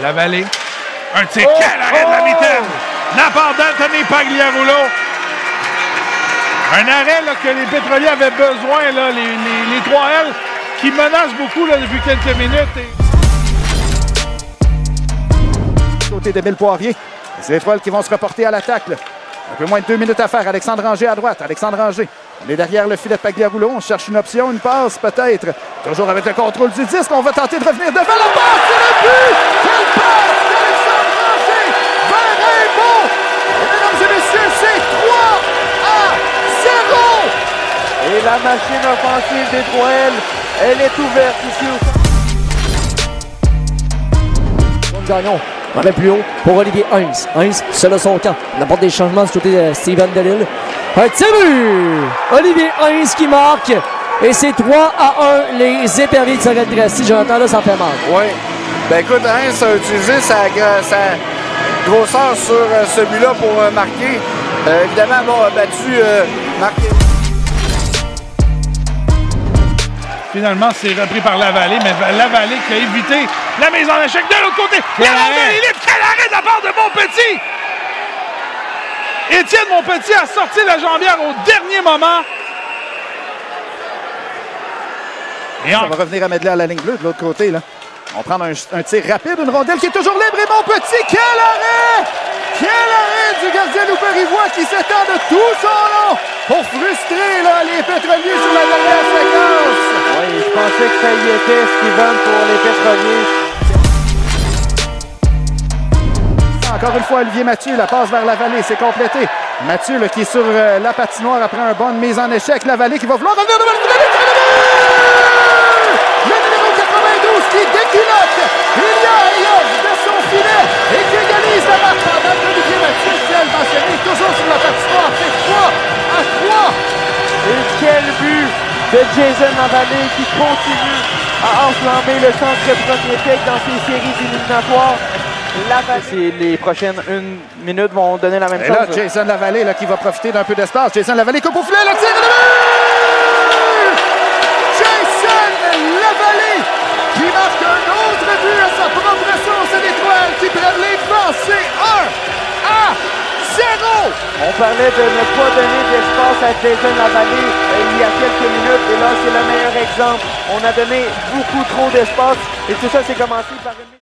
Lavallée. Un tir, quel arrêt de la mitaine! L'apport d'Anthony Pagliarulo. Un arrêt là, que les pétroliers avaient besoin, là, les 3L, qui menacent beaucoup là, depuis quelques minutes. Côté d'Émile Poirier, les étoiles qui vont se reporter à l'attaque. Un peu moins de 2 minutes à faire. Alexandre Ranger à droite. Alexandre Ranger. On est derrière le filet de Pagliarulo. On cherche une option, une passe peut-être. Toujours avec le contrôle du disque. On va tenter de revenir devant la passe. C'est le but! Quelle passe d'Alexandre Ranger vers Raymond! Et mesdames et messieurs, c'est 3-0! Et la machine offensive des 3L, elle est ouverte ici au Gagnon. On va plus haut pour Olivier Heinz. Heinz, seul à son camp. Il apporte des changements du côté de Steven Delille. Un tir but! Olivier Heinz qui marque. Et c'est 3-1 les éperviers de Sorel-Tracy. Jonathan, là, ça fait mal. Oui. Ben écoute, Heinz a utilisé sa grosseur sur celui-là pour marquer. Évidemment, bon, a battu Marc. Finalement, c'est repris par Lavallée, mais Lavallée qui a évité la mise en échec de l'autre côté. Quel arrêt de la part de Montpetit! Étienne Montpetit a sorti la jambière au dernier moment. Et ça va revenir à Medley à la ligne bleue de l'autre côté. Là. On prend un tir rapide, une rondelle qui est toujours libre. Et Montpetit, quel arrêt! Quel arrêt du gardien louperrivois qui s'étend de tout son long pour frustrer là, les pétroliers sur la dernière séquence. Oui, je pensais que ça y était, Steven, pour les pétroliers. Encore une fois, Olivier Mathieu, la passe vers Lavallée, c'est complété. Mathieu là, qui est sur la patinoire après un bonne mise en échec. Lavallée qui va vouloir revenir devant le filet. Le numéro 92 qui déculotte. Il y a Ayoub de son filet et qui égalise la marque pendant qu'Olivier Mathieu, ciel mentionné, toujours sur la patinoire. C'est 3-3. Et quel but de Jason Lavallée qui continue à enflammer le centre premier tech dans ses séries éliminatoires. Les prochaines 1 minute vont donner la même chose. Et là, Jason Lavallée là, qui va profiter d'un peu d'espace. Jason Lavallée coupe au filet, le tir et le but! Jason Lavallée qui marque un autre but à sa propre source et l'étoile qui prennent les devants. C'est 1-0! On parlait de ne pas donner d'espace à Jason Lavallée il y a quelques minutes et là, c'est le meilleur exemple. On a donné beaucoup trop d'espace et tout ça, c'est commencé par une...